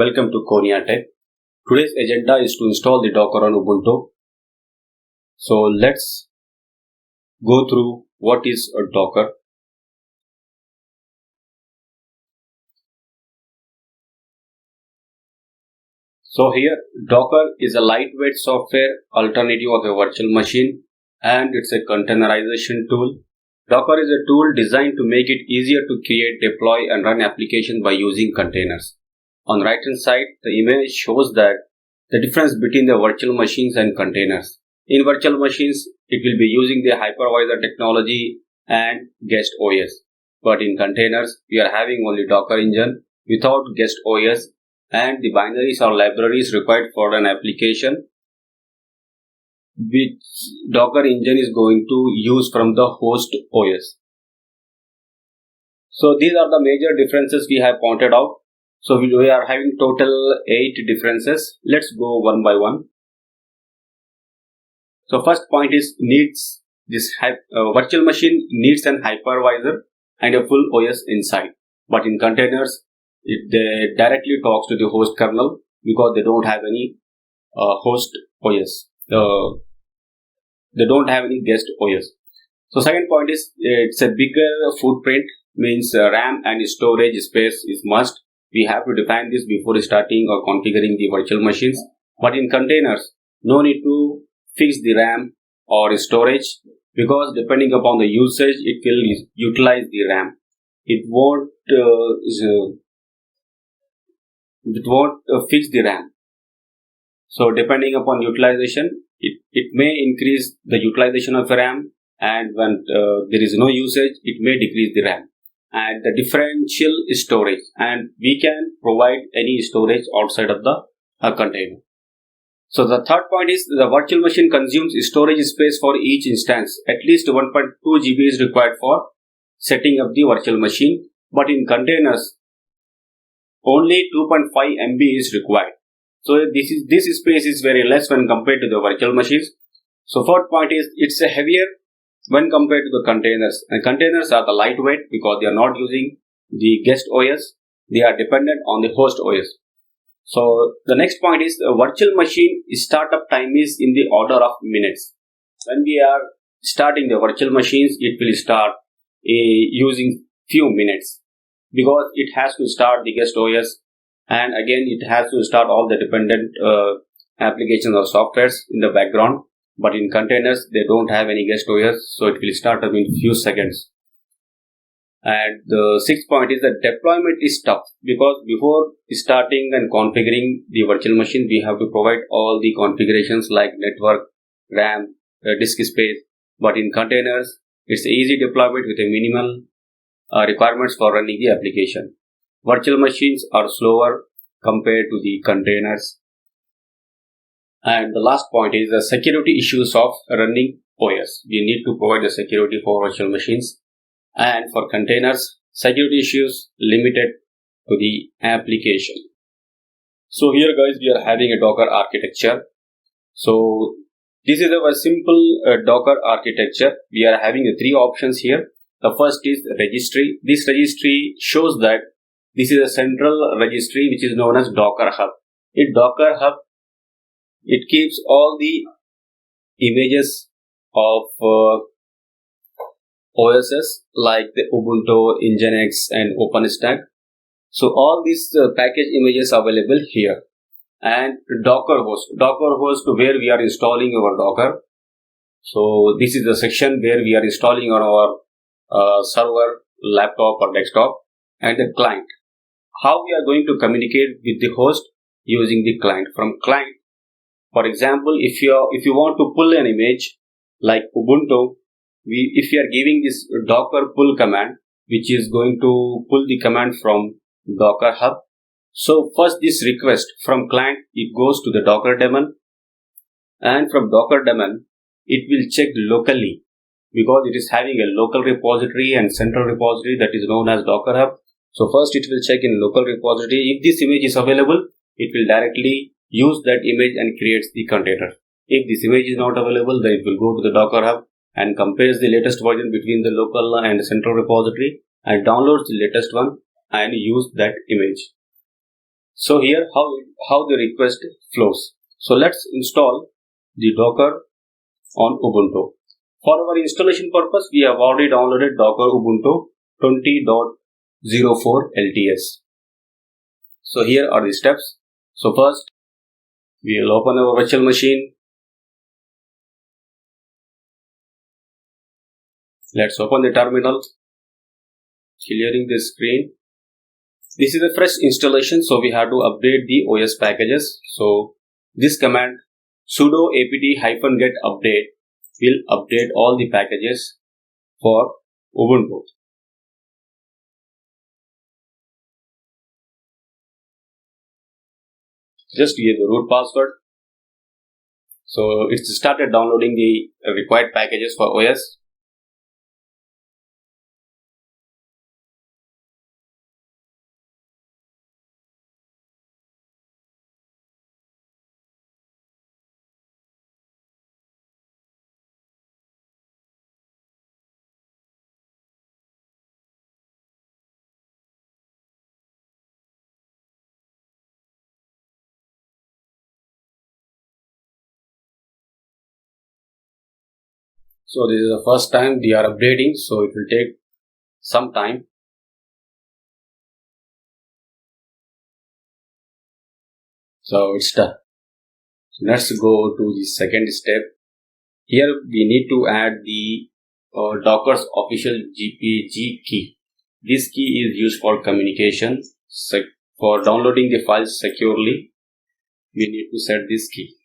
Welcome to KonyaTech. Today's agenda is to install the Docker on Ubuntu. So let's go through what is a Docker. So here Docker is a lightweight software alternative of a virtual machine, and it's a containerization tool. Docker is a tool designed to make it easier to create, deploy and run applications by using containers. On the right hand side, the image shows that the difference between the virtual machines and containers. In virtual machines, it will be using the hypervisor technology and guest OS. But in containers, we are having only Docker engine without guest OS, and the binaries or libraries required for an application which Docker engine is going to use from the host OS. So these are the major differences we have pointed out. So we are having total 8 differences. Let's go one by one. So first point is needs. This virtual machine needs an hypervisor and a full OS inside. But in containers, they directly talks to the host kernel because they don't have any host OS. They don't have any guest OS. So second point is it's a bigger footprint, means RAM and storage space is must. We have to define this before starting or configuring the virtual machines. But in containers, no need to fix the RAM or storage because depending upon the usage, it will utilize the RAM. It won't fix the RAM. So depending upon utilization, it may increase the utilization of RAM, and when there is no usage, it may decrease the RAM. And the differential storage, and we can provide any storage outside of the container. So the third point is the virtual machine consumes storage space for each instance. At least 1.2 GB is required for setting up the virtual machine, but in containers only 2.5 MB is required. So this space is very less when compared to the virtual machines. So fourth point is it's a heavier when compared to the containers. And containers are the lightweight because they are not using the guest OS. They are dependent on the host OS. So the next point is a virtual machine startup time is in the order of minutes. When we are starting the virtual machines, it will start using few minutes because it has to start the guest OS, and again it has to start all the dependent applications or softwares in the background. But in containers, they don't have any guest OS, so it will start up in few seconds. And the sixth point is that deployment is tough because before starting and configuring the virtual machine, we have to provide all the configurations like network, RAM, disk space. But in containers, it's easy deployment with a minimal requirements for running the application. Virtual machines are slower compared to the containers. And the last point is the security issues of running OS. We need to provide the security for virtual machines. And for containers, security issues limited to the application. So here guys, we are having a Docker architecture. So this is a simple Docker architecture. We are having 3 options here. The first is registry. This registry shows that this is a central registry which is known as Docker Hub. In Docker Hub, it keeps all the images of OSs like the Ubuntu, Nginx and OpenStack. So all these package images are available here. And Docker host where we are installing our Docker. So this is the section where we are installing on our server, laptop or desktop. And the client. How we are going to communicate with the host using the client. From client, for example, if you want to pull an image like Ubuntu, if you are giving this Docker pull command, which is going to pull the command from Docker Hub. So first this request from client, it goes to the Docker daemon, and from Docker daemon, it will check locally because it is having a local repository and central repository that is known as Docker Hub. So first it will check in local repository. If this image is available, it will directly use that image and creates the container. If this image is not available, then it will go to the Docker Hub and compares the latest version between the local and central repository and downloads the latest one and use that image. So here how the request flows. So let's install the Docker on Ubuntu. For our installation purpose, we have already downloaded Docker Ubuntu 20.04 LTS. So here are the steps. So first, we will open our virtual machine. Let's open the terminal, clearing the screen. This is a fresh installation, so we have to update the OS packages. So this command sudo apt-get update will update all the packages for Ubuntu. Just give the root password. So it's started downloading the required packages for OS. So this is the first time we are updating, so it will take some time. So it's done. Let's go to the second step. Here we need to add the Docker's official GPG key. This key is used for communication. For downloading the files securely, we need to set this key.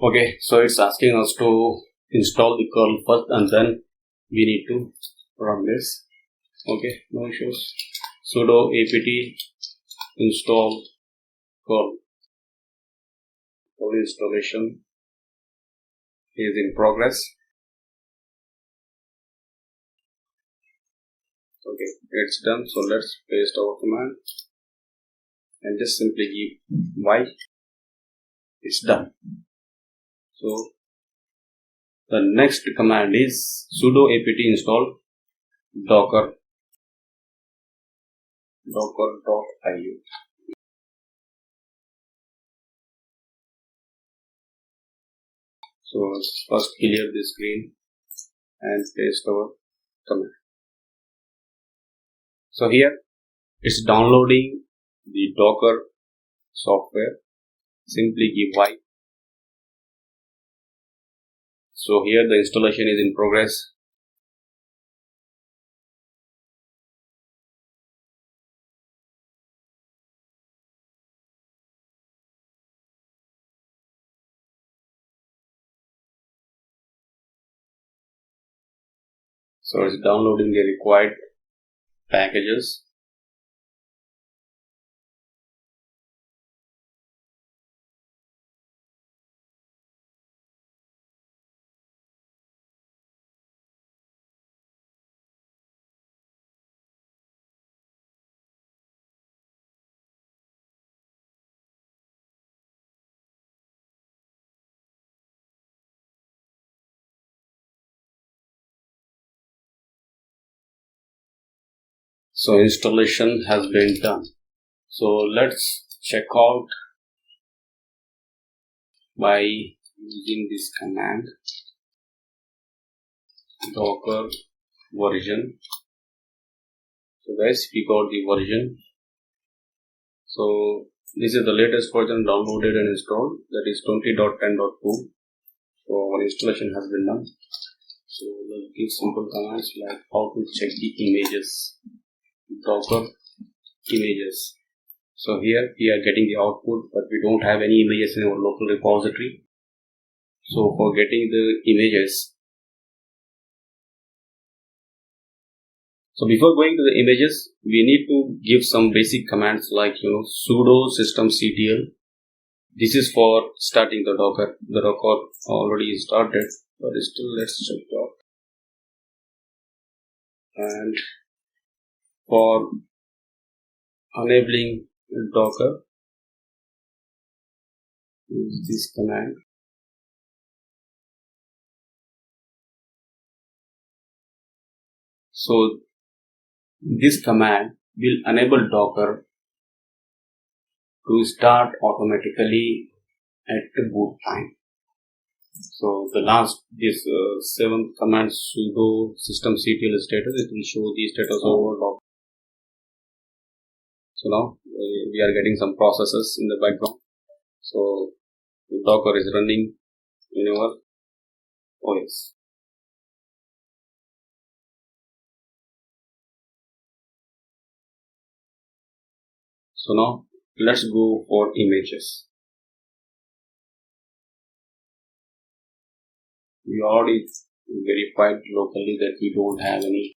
Okay, so it's asking us to install the kernel first and then we need to run this. Okay, no issues. Sudo apt install kernel. Installation is in progress. Okay, it's done. So let's paste our command and just simply give y. It's done. So the next command is sudo apt install docker.io. So first clear the screen and paste our command. So here it's downloading the Docker software. Simply give y. So here the installation is in progress. So it's downloading the required packages. So installation has been done. So let's check out by using this command docker version. So guys, we got the version. So this is the latest version downloaded and installed, that is 20.10.2. So our installation has been done. So let's give simple commands like how to check the images. Docker images. So here we are getting the output, but we don't have any images in our local repository. So for getting the images, so before going to the images, we need to give some basic commands like sudo systemctl This is for starting the Docker. The Docker already started, but still let's check out. And for enabling Docker, use this command. So this command will enable Docker to start automatically at the boot time. So the last, this seventh command, sudo systemctl status, it will show the status of Docker. So now we are getting some processes in the background. So Docker is running in our OS. So now let's go for images. We already verified locally that we don't have any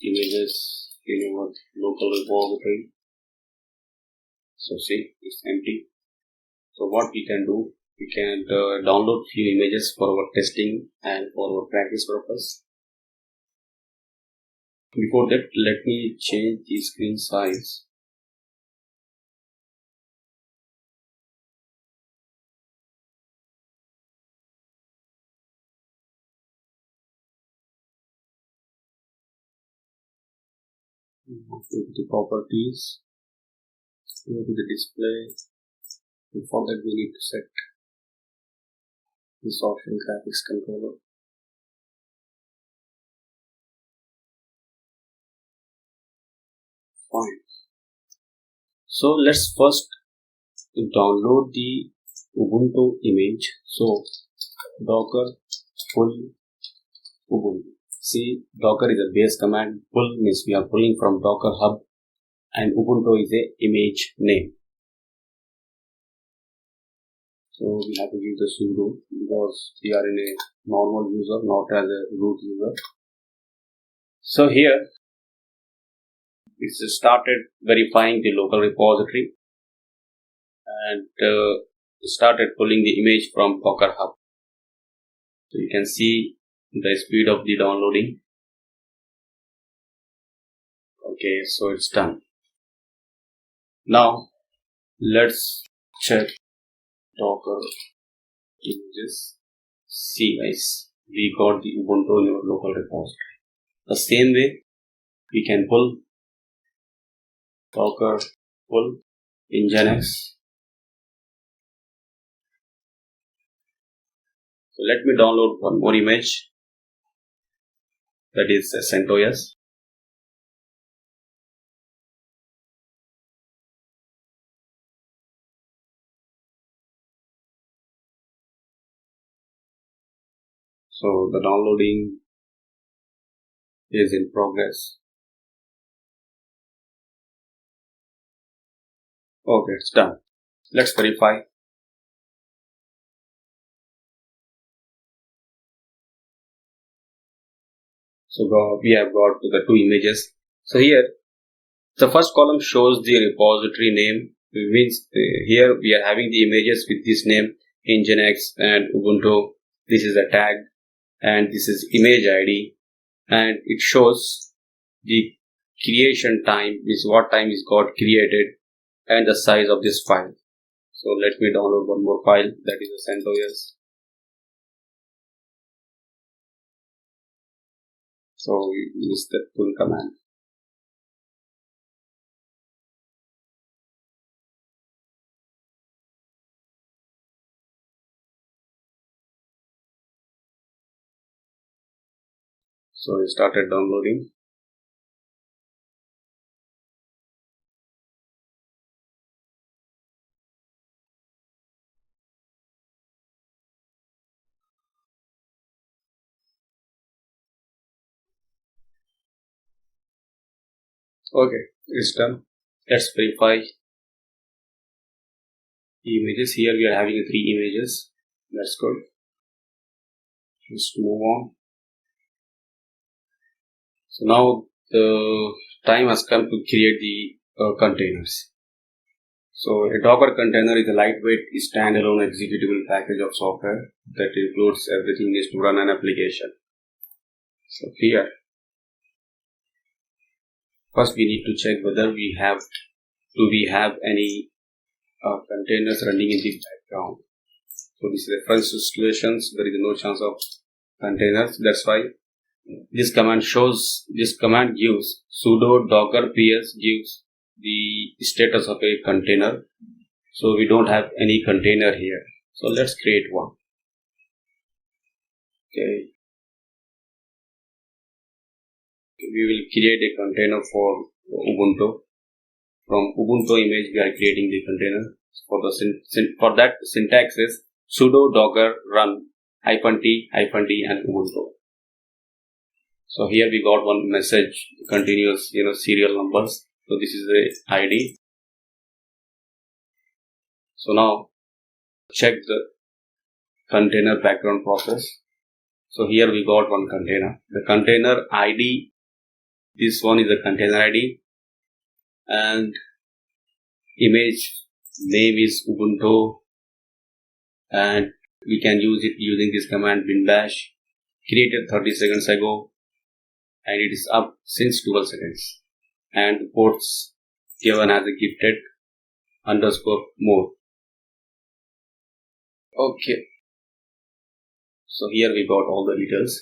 images in our local repository. So see, it's empty. So what we can do, we can download few images for our testing and for our practice purpose. Before that, let me change the screen size. Go to the properties, go to the display. Before that, we need to set this option graphics controller. Fine. So let's first download the Ubuntu image. So Docker pull Ubuntu. See, Docker is a base command. Pull means we are pulling from Docker Hub, and Ubuntu is a image name. So we have to use the sudo because we are in a normal user, not as a root user. So here it's started verifying the local repository and started pulling the image from Docker Hub. So you can see the speed of the downloading. Okay, so it's done. Now let's check Docker images. See guys, we got the Ubuntu in our local repository. The same way we can pull Docker pull Nginx. So let me download one more image, that is CentOS. So the downloading is in progress. Okay, it's done. Let's verify. So we have got the two images. So here the first column shows the repository name. It means here we are having the images with this name, Nginx and Ubuntu. This is a tag and this is image ID, and it shows the creation time, is what time is got created, and the size of this file. So let me download one more file, that is a CentOS. So we use the pull command. So it started downloading. Okay, it's done. Let's verify images. Here we are having 3 images. That's good. Just move on. So now the time has come to create the containers. So a Docker container is a lightweight standalone executable package of software that includes everything needs to run an application. So here, first we need to check whether we have any containers running in the background. So this reference to situations there is no chance of containers. That's why this command gives sudo docker ps gives the status of a container. So we don't have any container here. So let's create one. Okay. We will create a container for Ubuntu. From Ubuntu image we are creating the container. For that syntax is sudo docker run -t and Ubuntu. So here we got one message, continuous serial numbers. So this is the ID. So now check the container background process. So here we got one container. The container ID, this one is the container ID, and image name is Ubuntu, and we can use it using this command bin bash, created 30 seconds ago, and it is up since 12 seconds, and the ports given as a gifted _more. Okay, so here we got all the details.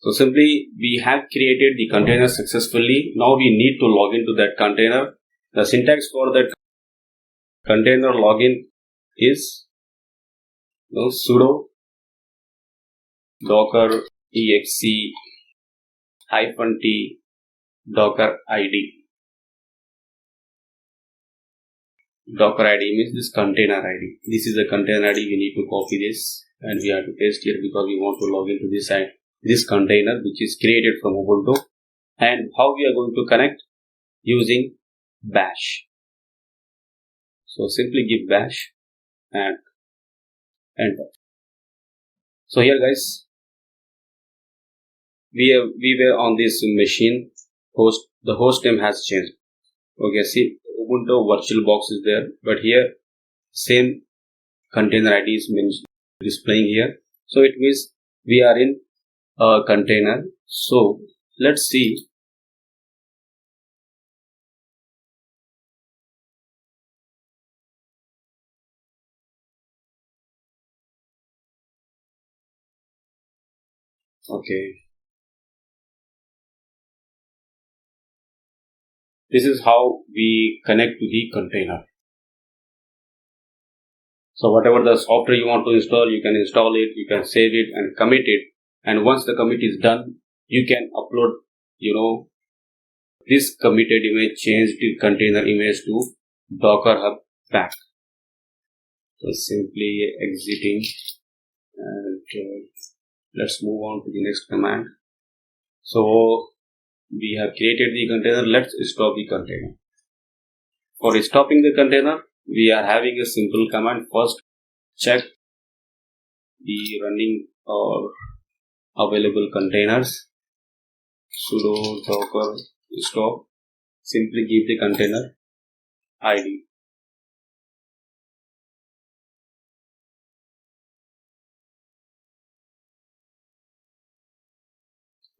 So simply we have created the container successfully. Now we need to log into that container. The syntax for that container login is sudo docker exe -t docker id. Docker ID means this container ID. This is the container ID. We need to copy this and we have to paste here because we want to log into this container which is created from Ubuntu. And how we are going to connect? Using bash. So simply give bash and enter. So here guys, we were on this machine host. The host name has changed. Okay, see, Ubuntu VirtualBox is there, but here same container ID is displaying here. So it means we are in a container. So let's see. Okay. This is how we connect to the container. So whatever the software you want to install, you can install it, you can save it and commit it. And once the commit is done, you can upload, this committed image, change the container image to Docker Hub back. So simply exiting and let's move on to the next command. So we have created the container. Let's stop the container. For stopping the container, we are having a simple command. First, check the running or available containers. Sudo docker stop. Simply give the container ID.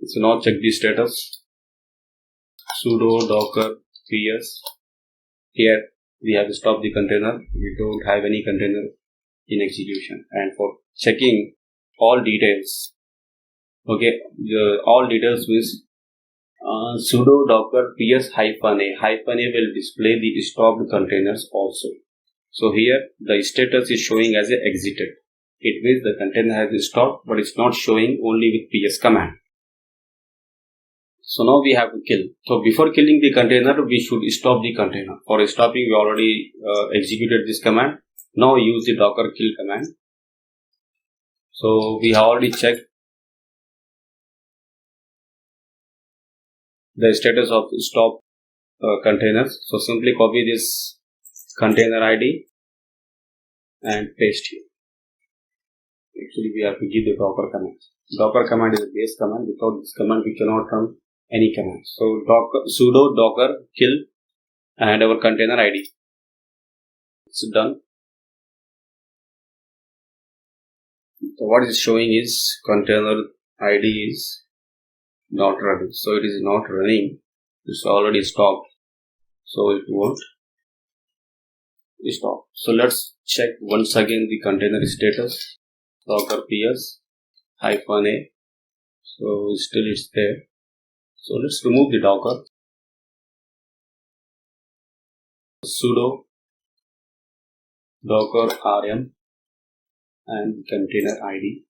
So now check the status. Sudo docker ps. Here we have stopped the container. We don't have any container in execution. And for checking all details, okay, all details means sudo docker ps -a. -a will display the stopped containers also. So here the status is showing as a exited. It means the container has stopped, but it's not showing only with ps command. So now we have to kill. So before killing the container, we should stop the container. For stopping, we already executed this command. Now use the docker kill command. So we have already checked the status of stop containers. So simply copy this container ID and paste here. Actually, we have to give the docker command. Docker command is a base command. Without this command, we cannot run any command. So sudo docker kill and our container ID. it's done. So what is showing is container ID is not running. So it is not running. It's already stopped. So it won't stop. So let's check once again the container status. Docker ps -a. So still it's there. So let's remove the Docker. Sudo Docker rm and container ID.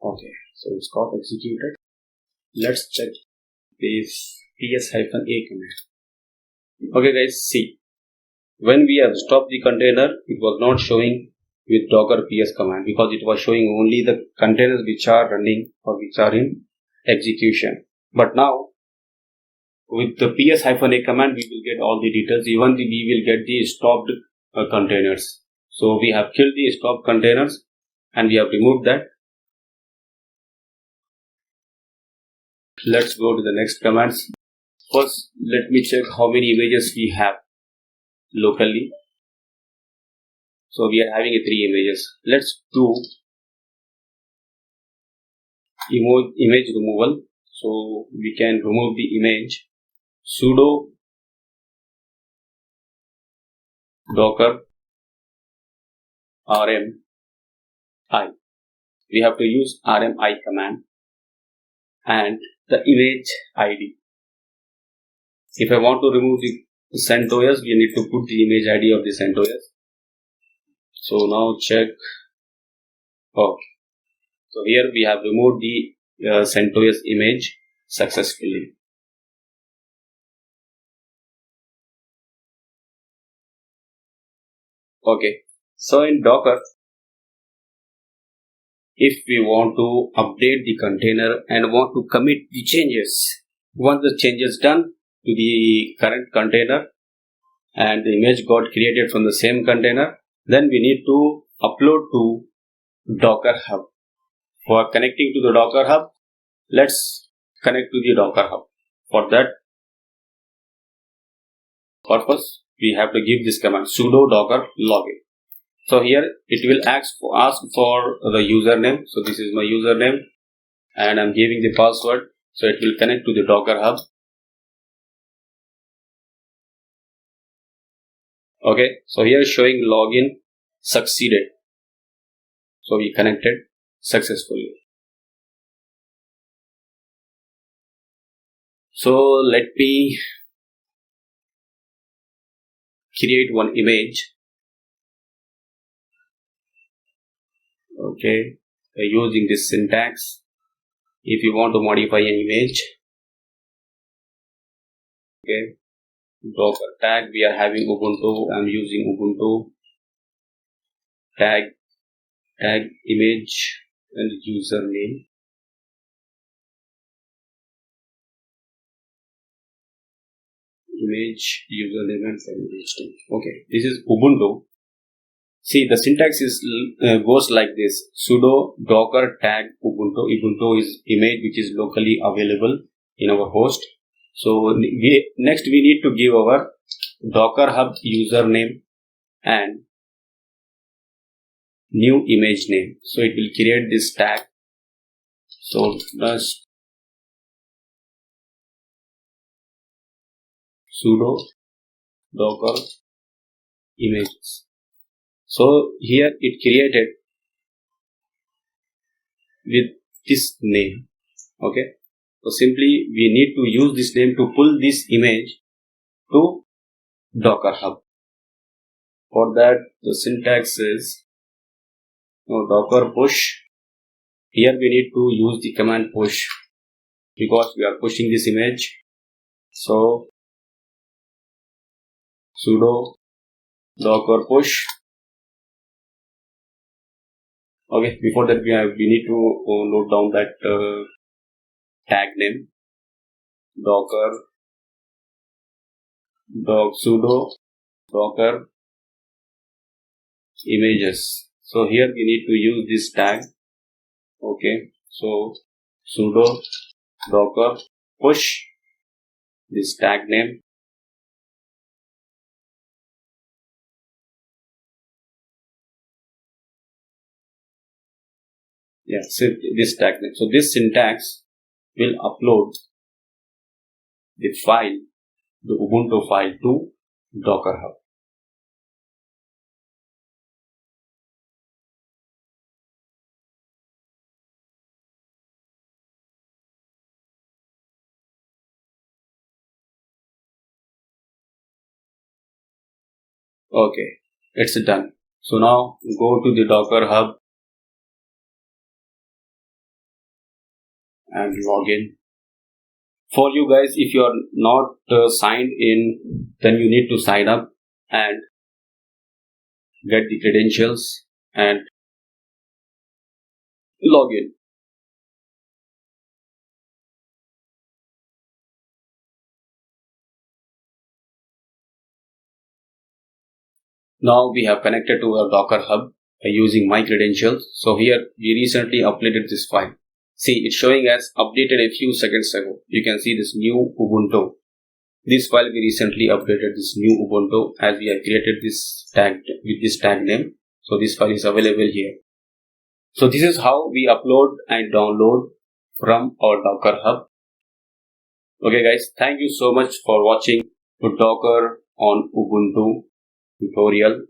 Okay, so it's got executed. Let's check this ps-a command. Okay guys, see, when we have stopped the container, it was not showing with Docker ps command because it was showing only the containers which are running or which are in execution. But now with the ps-a command, we will get all the details. Even we will get the stopped containers. So we have killed the stopped containers and we have removed that. Let's go to the next commands. First, let me check how many images we have locally. So we are having 3 images. Let's do image removal. So we can remove the image. Sudo Docker rmi. We have to use rmi command and the image ID. If I want to remove the CentOS, we need to put the image ID of the CentOS. So now check. Okay. So here we have removed the CentOS image successfully. Okay. So in Docker, if we want to update the container and want to commit the changes, once the changes done to the current container and the image got created from the same container, then we need to upload to Docker Hub. For connecting to the Docker Hub, let's connect to the Docker Hub. For that purpose, we have to give this command sudo docker login. So here it will ask for the username. So this is my username and I'm giving the password. So it will connect to the Docker Hub. Okay, so here showing login succeeded. So we connected successfully. So let me create one image. Okay, using this syntax. If you want to modify an image, okay, Docker tag, we are having Ubuntu. I'm using Ubuntu tag image and username. Image, username and image. Okay, this is Ubuntu. See, the syntax is goes like this: sudo docker tag Ubuntu. Ubuntu is image which is locally available in our host. So next we need to give our Docker Hub username and new image name. So it will create this tag. So just sudo docker images. So here it created with this name. Okay. So simply we need to use this name to pull this image to Docker Hub. For that the syntax is docker push. Here we need to use the command push because we are pushing this image. So sudo docker push. Okay, before that we need to note down that tag name docker sudo docker images. So here we need to use this tag. Okay, so sudo docker push this tag name this tag name. So this syntax will upload the file, the Ubuntu file to Docker Hub. Okay, it's done. So now go to the Docker Hub and log in. For you guys, if you are not signed in, then you need to sign up and get the credentials and log in. Now we have connected to our Docker Hub by using my credentials. So here we recently uploaded this file. See, it's showing as updated a few seconds ago. You can see this new Ubuntu. This file we recently updated this new Ubuntu as we have created this tag with this tag name. So this file is available here. So this is how we upload and download from our Docker Hub. Okay guys, thank you so much for watching the Docker on Ubuntu tutorial.